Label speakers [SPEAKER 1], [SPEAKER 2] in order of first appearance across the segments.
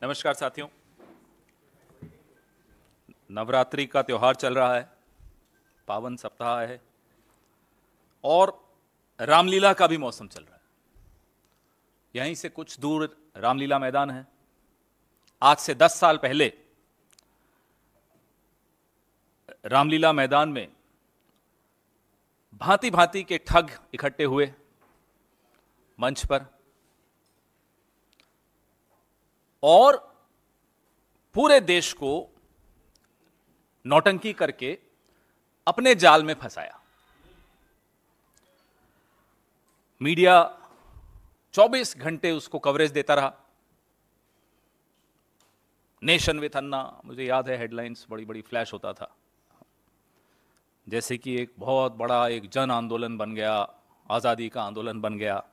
[SPEAKER 1] नमस्कार साथियों, नवरात्रि का त्योहार चल रहा है, पावन सप्ताह है और रामलीला का भी मौसम चल रहा है। यहीं से कुछ दूर रामलीला मैदान है। आज से 10 साल पहले रामलीला मैदान में भांति भांति के ठग इकट्ठे हुए मंच पर और पूरे देश को नौटंकी करके अपने जाल में फंसाया। मीडिया 24 घंटे उसको कवरेज देता रहा। नेशन विथ अन्ना, मुझे याद है हेडलाइंस बड़ी बड़ी फ्लैश होता था, जैसे कि एक बहुत बड़ा एक जन आंदोलन बन गया, आजादी का आंदोलन बन गया।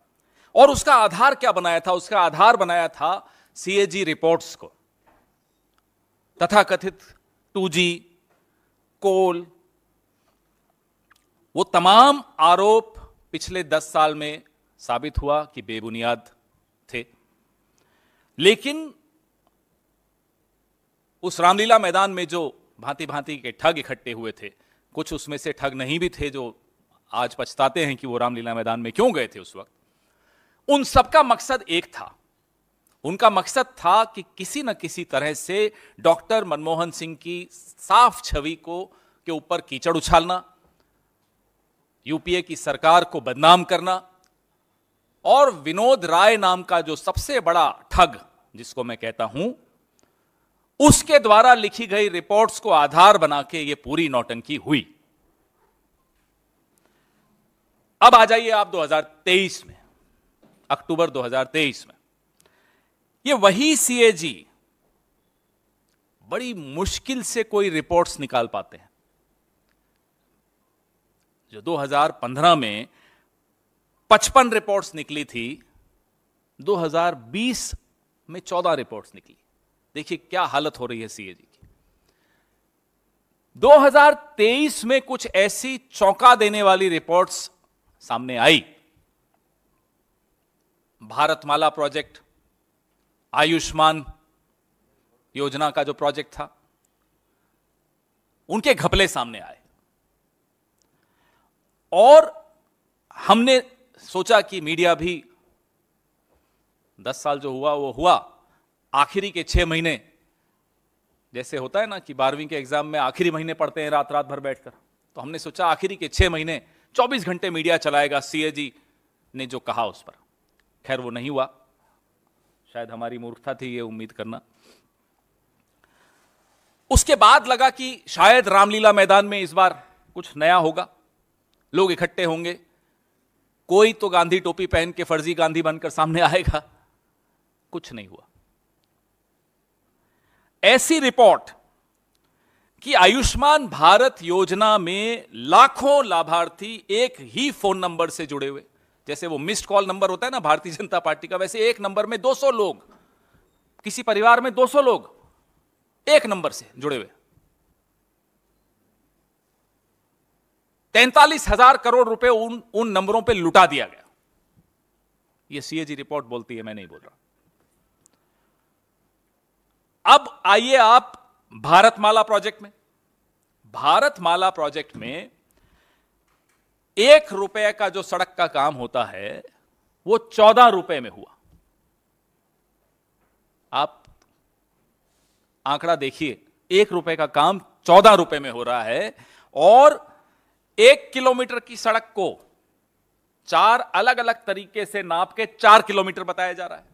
[SPEAKER 1] और उसका आधार क्या बनाया था? उसका आधार बनाया था सीएजी रिपोर्ट्स को, तथाकथित 2G, कोल। वो तमाम आरोप पिछले 10 साल में साबित हुआ कि बेबुनियाद थे। लेकिन उस रामलीला मैदान में जो भांति भांति के ठग इकट्ठे हुए थे, कुछ उसमें से ठग नहीं भी थे जो आज पछताते हैं कि वो रामलीला मैदान में क्यों गए थे उस वक्त। उन सबका मकसद एक था। उनका मकसद था कि किसी न किसी तरह से डॉक्टर मनमोहन सिंह की साफ छवि के ऊपर कीचड़ उछालना, यूपीए की सरकार को बदनाम करना और विनोद राय नाम का जो सबसे बड़ा ठग, जिसको मैं कहता हूं, उसके द्वारा लिखी गई रिपोर्ट्स को आधार बना के यह पूरी नौटंकी हुई। अब आ जाइए आप 2023 में, अक्टूबर 2023 में। ये वही सीएजी बड़ी मुश्किल से कोई रिपोर्ट्स निकाल पाते हैं। जो 2015 में 55 रिपोर्ट्स निकली थी, 2020 में 14 रिपोर्ट्स निकली। देखिए क्या हालत हो रही है सीएजी की। 2023 में कुछ ऐसी चौंका देने वाली रिपोर्ट्स सामने आई। भारतमाला प्रोजेक्ट, आयुष्मान योजना का जो प्रोजेक्ट था, उनके घपले सामने आए और हमने सोचा कि मीडिया भी 10 साल जो हुआ वो हुआ, आखिरी के 6 महीने, जैसे होता है ना कि 12वीं के एग्जाम में आखिरी महीने पढ़ते हैं रात रात भर बैठकर, तो हमने सोचा आखिरी के 6 महीने 24 घंटे मीडिया चलाएगा सीएजी ने जो कहा उस पर। खैर वो नहीं हुआ, शायद हमारी मूर्खता थी ये उम्मीद करना। उसके बाद लगा कि शायद रामलीला मैदान में इस बार कुछ नया होगा, लोग इकट्ठे होंगे, कोई तो गांधी टोपी पहन के फर्जी गांधी बनकर सामने आएगा। कुछ नहीं हुआ। ऐसी रिपोर्ट कि आयुष्मान भारत योजना में लाखों लाभार्थी एक ही फोन नंबर से जुड़े हुए, जैसे वो मिस्ड कॉल नंबर होता है ना भारतीय जनता पार्टी का, वैसे एक नंबर में 200 लोग, किसी परिवार में 200 लोग एक नंबर से जुड़े हुए। 43,000 करोड़ रुपए उन नंबरों पे लुटा दिया गया। ये सीएजी रिपोर्ट बोलती है, मैं नहीं बोल रहा। अब आइए आप भारतमाला प्रोजेक्ट में। भारतमाला प्रोजेक्ट में 1 रुपए का जो सड़क का काम होता है वो 14 रुपए में हुआ। आप आंकड़ा देखिए, 1 रुपए का काम 14 रुपए में हो रहा है और 1 किलोमीटर की सड़क को 4 अलग अलग तरीके से नाप के 4 किलोमीटर बताया जा रहा है।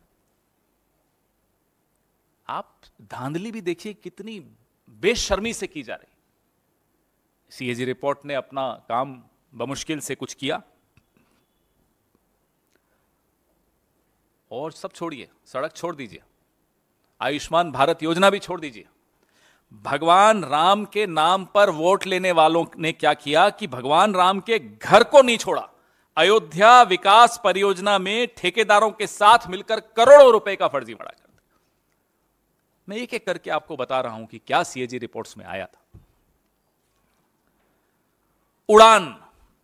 [SPEAKER 1] आप धांधली भी देखिए कितनी बेशर्मी से की जा रही। सीएजी रिपोर्ट ने अपना काम बमुश्किल से कुछ किया और सब छोड़िए, सड़क छोड़ दीजिए, आयुष्मान भारत योजना भी छोड़ दीजिए। भगवान राम के नाम पर वोट लेने वालों ने क्या किया कि भगवान राम के घर को नहीं छोड़ा। अयोध्या विकास परियोजना में ठेकेदारों के साथ मिलकर करोड़ों रुपए का फर्जीवाड़ा कर दिया। मैं एक एक करके आपको बता रहा हूं कि क्या सीएजी रिपोर्ट्स में आया था। उड़ान,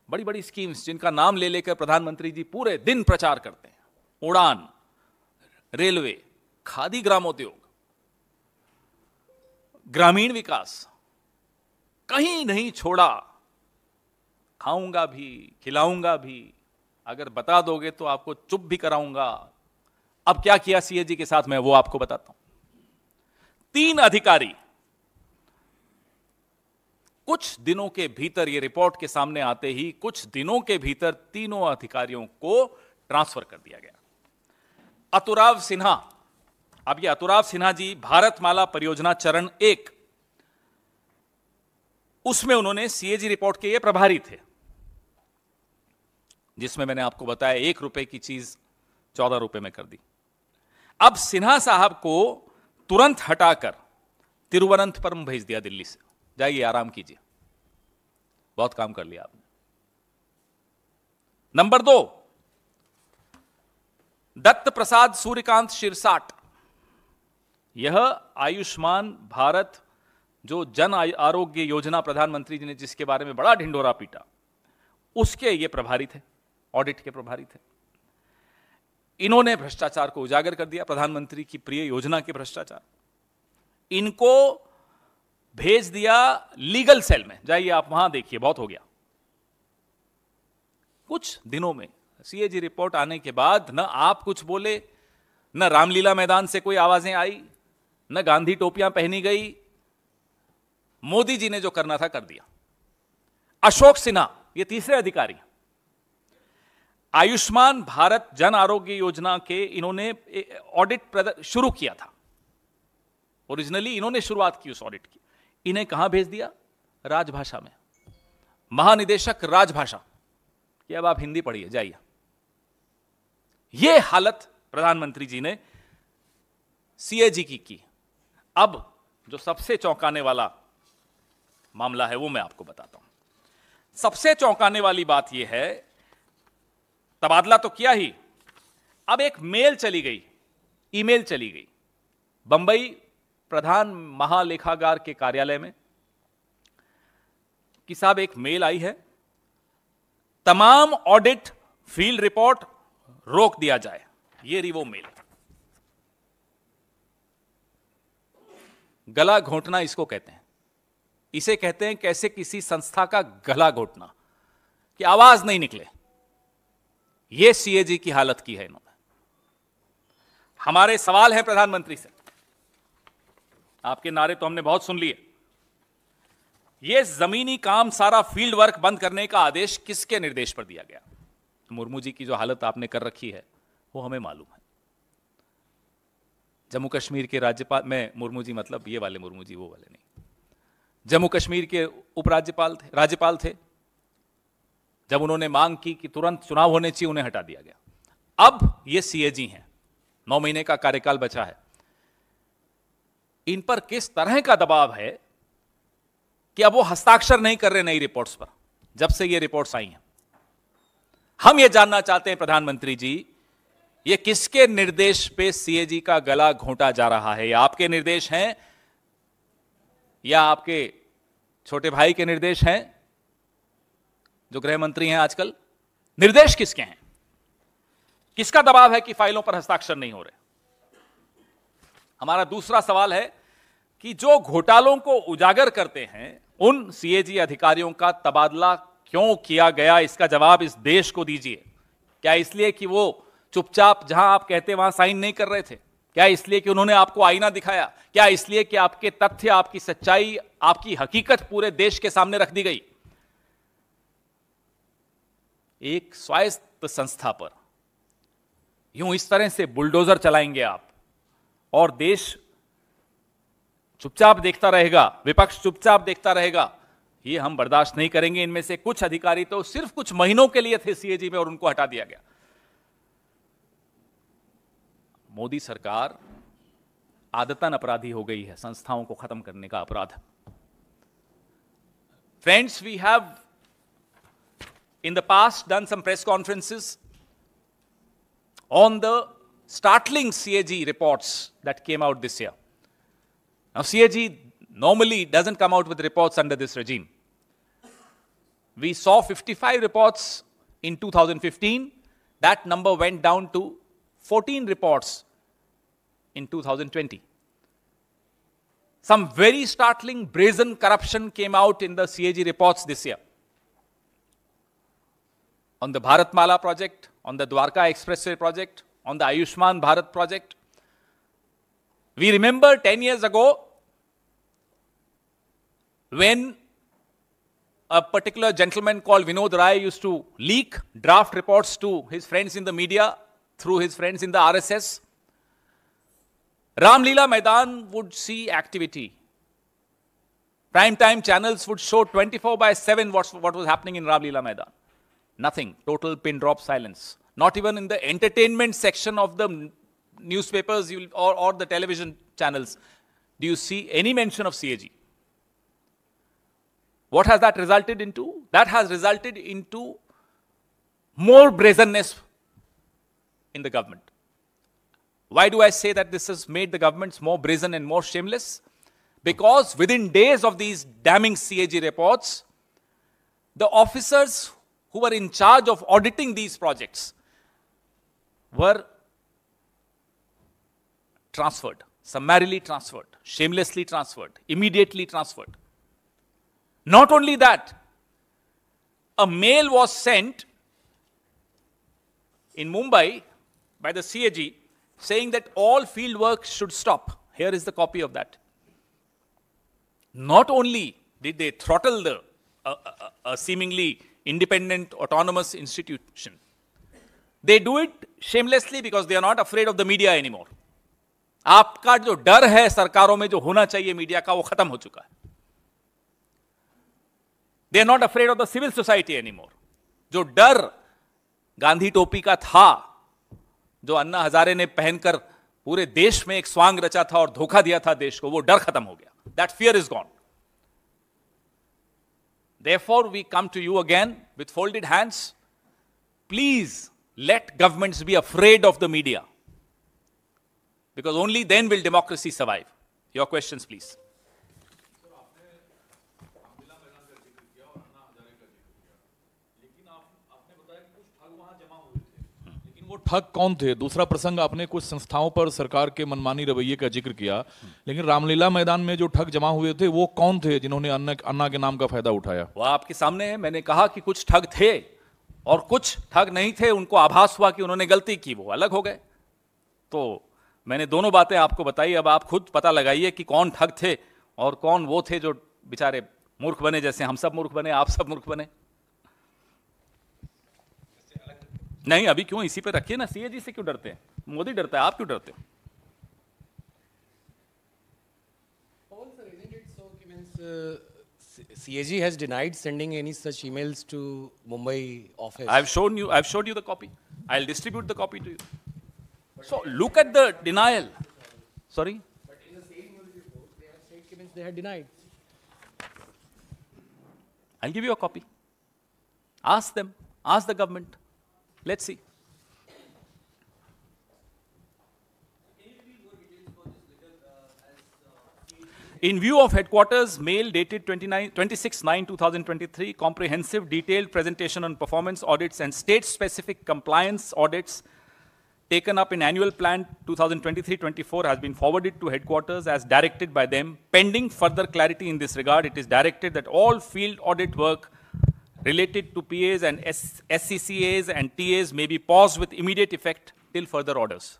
[SPEAKER 1] बड़ी बड़ी स्कीम्स जिनका नाम ले लेकर प्रधानमंत्री जी पूरे दिन प्रचार करते हैं। उड़ान, रेलवे, खादी ग्रामोद्योग, ग्रामीण विकास कहीं नहीं छोड़ा। खाऊंगा भी, खिलाऊंगा भी, अगर बता दोगे तो आपको चुप भी कराऊंगा। अब क्या किया सीएजी के साथ, मैं वो आपको बताता हूं। 3 अधिकारी कुछ दिनों के भीतर, ये रिपोर्ट के सामने आते ही कुछ दिनों के भीतर तीनों अधिकारियों को ट्रांसफर कर दिया गया। अतुराव सिन्हा, अब ये अतुराव सिन्हा जी भारतमाला परियोजना चरण 1, उसमें उन्होंने सीएजी रिपोर्ट के ये प्रभारी थे, जिसमें मैंने आपको बताया 1 रुपए की चीज 14 रुपए में कर दी। अब सिन्हा साहब को तुरंत हटाकर तिरुवनंतपुरम भेज दिया दिल्ली से, जाइए आराम कीजिए, बहुत काम कर लिया आपने। नंबर 2, दत्त प्रसाद सूर्यकांत शिरसाट, यह आयुष्मान भारत जो जन आरोग्य योजना प्रधानमंत्री जी ने जिसके बारे में बड़ा ढिंढोरा पीटा, उसके ये प्रभारी थे, ऑडिट के प्रभारी थे। इन्होंने भ्रष्टाचार को उजागर कर दिया, प्रधानमंत्री की प्रिय योजना के भ्रष्टाचार। इनको भेज दिया लीगल सेल में, जाइए आप वहां देखिए, बहुत हो गया। कुछ दिनों में सीएजी रिपोर्ट आने के बाद न आप कुछ बोले, न रामलीला मैदान से कोई आवाजें आई, न गांधी टोपियां पहनी गई। मोदी जी ने जो करना था कर दिया। अशोक सिन्हा, ये तीसरे अधिकारी, आयुष्मान भारत जन आरोग्य योजना के इन्होंने ऑडिट शुरू किया था। ओरिजिनली इन्होंने शुरुआत की उस ऑडिट की। इन्हें कहां भेज दिया? राजभाषा में, महानिदेशक राजभाषा, कि अब आप हिंदी पढ़िए, जाइए। यह हालत प्रधानमंत्री जी ने सीएजी की। अब जो सबसे चौंकाने वाला मामला है वो मैं आपको बताता हूं। सबसे चौंकाने वाली बात यह है, तबादला तो किया ही, अब एक मेल चली गई, ईमेल चली गई बंबई प्रधान महालेखागार के कार्यालय में कि साहब एक मेल आई है, तमाम ऑडिट फील्ड रिपोर्ट रोक दिया जाए। ये रही वो मेल। गला घोंटना इसको कहते हैं। इसे कहते हैं कैसे किसी संस्था का गला घोंटना, कि आवाज नहीं निकले। यह सीएजी की हालत की है इन्होंने। हमारे सवाल है प्रधानमंत्री से, आपके नारे तो हमने बहुत सुन लिए। यह जमीनी काम, सारा फील्ड वर्क बंद करने का आदेश किसके निर्देश पर दिया गया? मुर्मू जी की जो हालत आपने कर रखी है वो हमें मालूम है। जम्मू कश्मीर के राज्यपाल, मैं मुर्मू जी मतलब ये वाले मुर्मू जी, वो वाले नहीं, जम्मू कश्मीर के उपराज्यपाल थे, राज्यपाल थे। जब उन्होंने मांग की कि तुरंत चुनाव होने चाहिए, उन्हें हटा दिया गया। अब ये सीएजी हैं, 9 महीने का कार्यकाल बचा है। इन पर किस तरह का दबाव है कि अब वो हस्ताक्षर नहीं कर रहे नई रिपोर्ट्स पर, जब से ये रिपोर्ट्स आई हैं। हम ये जानना चाहते हैं प्रधानमंत्री जी, ये किसके निर्देश पे सीएजी का गला घोंटा जा रहा है? ये आपके निर्देश हैं या आपके छोटे भाई के निर्देश हैं जो गृह मंत्री हैं आजकल? निर्देश किसके हैं? किसका दबाव है कि फाइलों पर हस्ताक्षर नहीं हो रहे? हमारा दूसरा सवाल है कि जो घोटालों को उजागर करते हैं उन सीएजी अधिकारियों का तबादला क्यों किया गया, इसका जवाब इस देश को दीजिए। क्या इसलिए कि वो चुपचाप जहां आप कहते वहां साइन नहीं कर रहे थे? क्या इसलिए कि उन्होंने आपको आईना दिखाया? क्या इसलिए कि आपके तथ्य, आपकी सच्चाई, आपकी हकीकत पूरे देश के सामने रख दी गई? एक स्वायत्त संस्था पर यूं इस तरह से बुलडोजर चलाएंगे आप और देश चुपचाप देखता रहेगा, विपक्ष चुपचाप देखता रहेगा? ये हम बर्दाश्त नहीं करेंगे। इनमें से कुछ अधिकारी तो सिर्फ कुछ महीनों के लिए थे सीएजी में और उनको हटा दिया गया। मोदी सरकार आदतन अपराधी हो गई है, संस्थाओं को खत्म करने का अपराध। Friends, we have in the past done some press conferences on the startling CAG reports that came out this year. Now, CAG normally doesn't come out with reports under this regime. We saw 55 reports in 2015. That number went down to 14 reports in 2020. Some very startling, brazen corruption came out in the CAG reports this year. On the Bharatmala project, on the Dwarka Expressway project, on the Ayushman Bharat project. We remember 10 years ago when a particular gentleman called Vinod Rai used to leak draft reports to his friends in the media through his friends in the RSS. Ram Leela Maidan would see activity. Primetime channels would show 24/7 what was happening in Ram Leela Maidan. Nothing. Total pin drop silence. Not even in the entertainment section of the newspapers or the television channels do you see any mention of CAG. What has that resulted into? That has resulted into more brazenness in the government. Why do I say that this has made the governments more brazen and more shameless? Because within days of these damning CAG reports, the officers who were in charge of auditing these projects were transferred, summarily transferred, shamelessly transferred, immediately transferred. Not only that, a mail was sent in Mumbai by the CAG saying that all field work should stop. Here is the copy of that. Not only did they throttle the seemingly independent autonomous institution, they do it shamelessly because they are not afraid of the media anymore. आपका जो डर है सरकारों में जो होना चाहिए media का वो खत्म हो चुका है. They are not afraid of the civil society anymore. जो डर गांधी टोपी का था, जो अन्ना हजारे ने पहनकर पूरे देश में एक स्वांग रचा था और धोखा दिया था देश को, वो डर खत्म हो गया. That fear is gone. Therefore, we come to you again with folded hands. Please let governments be afraid of the media, because only then will democracy survive. Your questions, please.
[SPEAKER 2] वो ठग कौन थे? दूसरा प्रसंग, आपने कुछ संस्थाओं पर सरकार के मनमानी रवैये का जिक्र किया, लेकिन रामलीला मैदान में जो ठग जमा हुए थे वो कौन थे जिन्होंने अन्ना के नाम का फायदा उठाया?
[SPEAKER 1] वो आपके सामने है. मैंने कहा कि कुछ ठग थे और कुछ ठग नहीं थे. उनको आभास हुआ कि उन्होंने गलती की, वो अलग हो गए. तो मैंने दोनों बातें आपको बताई. अब आप खुद पता लगाइए कि कौन ठग थे और कौन वो थे जो बेचारे मूर्ख बने, जैसे हम सब मूर्ख बने, आप सब मूर्ख बने. नहीं, अभी क्यों, इसी पे रखिए ना. CAG से क्यों डरते हैं? मोदी डरता है, आप क्यों डरते हो?
[SPEAKER 3] CAG has denied sending any such emails to Mumbai office.
[SPEAKER 1] I've showed you the copy. I'll distribute the copy to you. So look at the denial. Sorry?
[SPEAKER 3] But in the same news report, they have said they had denied.
[SPEAKER 1] I'll give you a copy. Ask them. Ask the government. Let's see. In view of headquarters mail dated 26/9/2023, comprehensive detailed presentation on performance audits and state-specific compliance audits taken up in annual plan 2023-24 has been forwarded to headquarters as directed by them. Pending further clarity in this regard, it is directed that all field audit work related to PAs and SCCAs and TAs may be paused with immediate effect till further orders.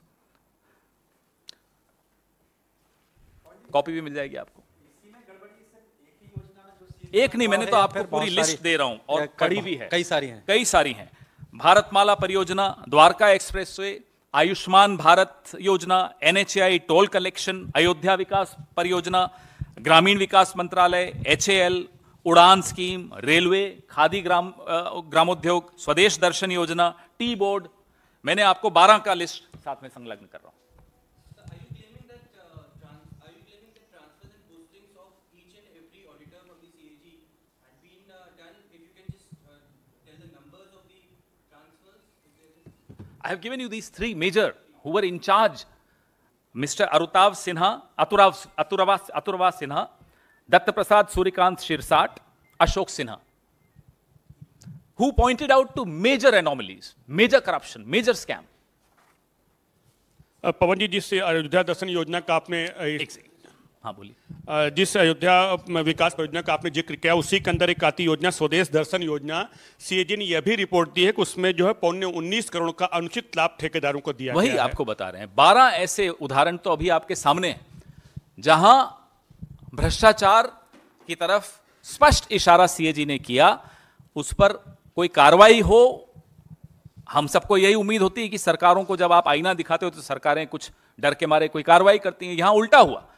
[SPEAKER 1] Copy भी मिल जाएगी आपको. एक नहीं, मैंने तो आपको पूरी list दे रहा हूं और कड़ी भी है. कई सारी हैं. भारतमाला परियोजना, द्वारका एक्सप्रेसवे, आयुष्मान भारत योजना, NHAI टोल कलेक्शन, अयोध्या विकास परियोजना, ग्रामीण विकास मंत्रालय, HAL, उड़ान स्कीम, रेलवे, खादी ग्रामोद्योग, स्वदेश दर्शन योजना, टी बोर्ड. मैंने आपको 12 का लिस्ट साथ में संलग्न कर रहा हूं. I have given you these three major who were in charge: Mr. Arutav Sinha, Aturava Sinha, Datta Prasad Surikant Shirsat, Ashok Sinha, who pointed out to major anomalies, major corruption, major scam.
[SPEAKER 4] पवन जी, जिस अयोध्या दर्शन योजना का आपने
[SPEAKER 1] हाँ बोलिए।
[SPEAKER 4] जिस अयोध्या विकास परियोजना का आपने जिक्र किया, उसी के अंदर एक आती योजना स्वदेश दर्शन योजना, सीएजी ने यह भी रिपोर्ट दी है कि उसमें जो है 19 करोड़ का अनुचित लाभ ठेकेदारों को दिया
[SPEAKER 1] वही
[SPEAKER 4] गया है।
[SPEAKER 1] आपको बता रहे हैं, 12 ऐसे उदाहरण तो अभी आपके सामने हैं जहां भ्रष्टाचार की तरफ स्पष्ट इशारा सीएजी ने किया, उस पर कोई कार्रवाई हो। हम सबको यही उम्मीद होती है कि सरकारों को जब आप आईना दिखाते हो तो सरकारें कुछ डर के मारे कोई कार्रवाई करती हैं, यहां उल्टा हुआ,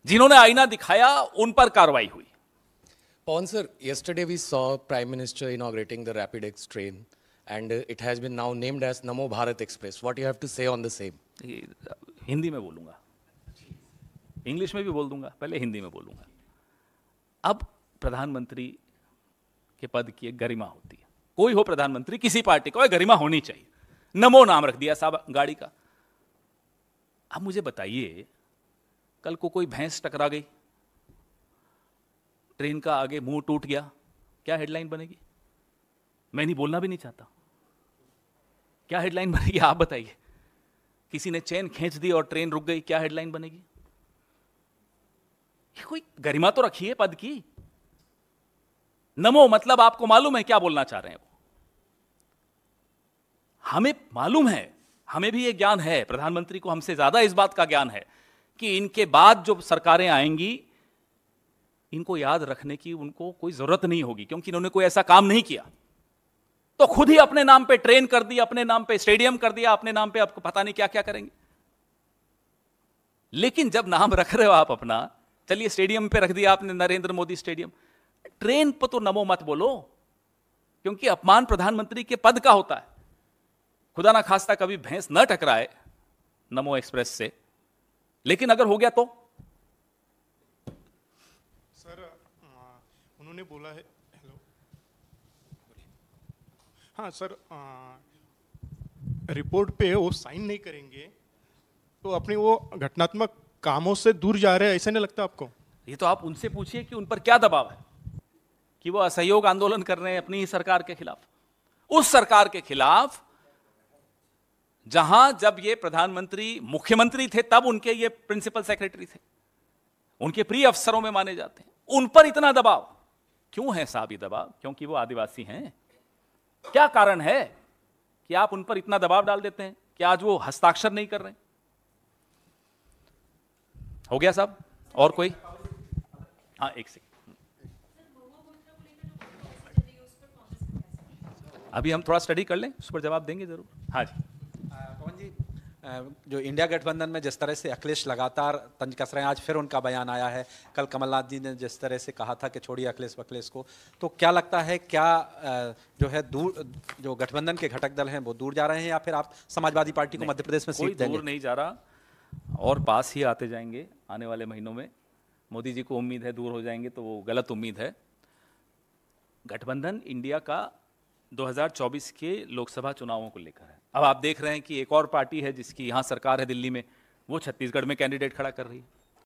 [SPEAKER 1] जिन्होंने आईना दिखाया उन पर कार्रवाई हुई।
[SPEAKER 3] Pawan sir, yesterday we saw Prime Minister inaugurating the Rapid X train, and it has been now named as Namo Bharat Express. What do you have to say on the same?
[SPEAKER 1] Hindi में बोलूंगा, English में भी बोल दूंगा, पहले हिंदी में बोलूंगा। अब प्रधानमंत्री के पद की एक गरिमा होती है, कोई हो प्रधानमंत्री, किसी पार्टी को गरिमा होनी चाहिए। नमो नाम रख दिया साहब गाड़ी का। अब मुझे बताइए, कल को कोई भैंस टकरा गई, ट्रेन का आगे मुंह टूट गया, क्या हेडलाइन बनेगी? मैं नहीं बोलना भी नहीं चाहता, क्या हेडलाइन बनेगी आप बताइए। किसी ने चेन खींच दी और ट्रेन रुक गई, क्या हेडलाइन बनेगी? कोई गरिमा तो रखिए पद की। नमो मतलब आपको मालूम है क्या बोलना चाह रहे हैं वो? हमें मालूम है, हमें भी ये ज्ञान है, प्रधानमंत्री को हमसे ज्यादा इस बात का ज्ञान है कि इनके बाद जो सरकारें आएंगी इनको याद रखने की उनको कोई जरूरत नहीं होगी, क्योंकि इन्होंने कोई ऐसा काम नहीं किया। तो खुद ही अपने नाम पे ट्रेन कर दी, अपने नाम पे स्टेडियम कर दिया, अपने नाम पे आपको पता नहीं क्या क्या करेंगे। लेकिन जब नाम रख रहे हो आप अपना, चलिए स्टेडियम पे रख दिया आपने नरेंद्र मोदी स्टेडियम, ट्रेन पर तो नमो मत बोलो, क्योंकि अपमान प्रधानमंत्री के पद का होता है। खुदा ना खास्ता कभी भैंस न टकराए नमो एक्सप्रेस से, लेकिन अगर हो गया तो?
[SPEAKER 5] सर उन्होंने बोला है, हेलो, हाँ सर, रिपोर्ट पे वो साइन नहीं करेंगे तो अपनी वो घटनात्मक कामों से दूर जा रहे हैं, ऐसा नहीं लगता आपको?
[SPEAKER 1] ये तो आप उनसे पूछिए कि उन पर क्या दबाव है कि वो असहयोग आंदोलन कर रहे हैं अपनी ही सरकार के खिलाफ, उस सरकार के खिलाफ जहां जब ये प्रधानमंत्री मुख्यमंत्री थे तब उनके ये प्रिंसिपल सेक्रेटरी थे, उनके प्रिय अफसरों में माने जाते हैं। उन पर इतना दबाव क्यों है साहब? ये दबाव क्योंकि वो आदिवासी हैं? क्या कारण है कि आप उन पर इतना दबाव डाल देते हैं कि आज वो हस्ताक्षर नहीं कर रहे? हो गया साहब? और कोई? हाँ एक सेकंड, अभी हम थोड़ा स्टडी कर लें, उस पर जवाब देंगे जरूर। हाँ जी
[SPEAKER 6] पवन जी, जो इंडिया गठबंधन में जिस तरह से अखिलेश लगातार तंज कस रहे हैं, आज फिर उनका बयान आया है। कल कमलनाथ जी ने जिस तरह से कहा था कि छोड़िए अखिलेश वखिलेश को, तो क्या लगता है, क्या जो है दूर जो गठबंधन के घटक दल हैं वो दूर जा रहे हैं, या फिर आप समाजवादी पार्टी को मध्य प्रदेश में सीट देंगे?
[SPEAKER 1] दूर नहीं जा रहा, और पास ही आते जाएंगे आने वाले महीनों में। मोदी जी को उम्मीद है दूर हो जाएंगे, तो वो गलत उम्मीद है। गठबंधन इंडिया का 2024 के लोकसभा चुनावों को लेकर है। अब आप देख रहे हैं कि एक और पार्टी है जिसकी यहां सरकार है दिल्ली में, वो छत्तीसगढ़ में कैंडिडेट खड़ा कर रही है।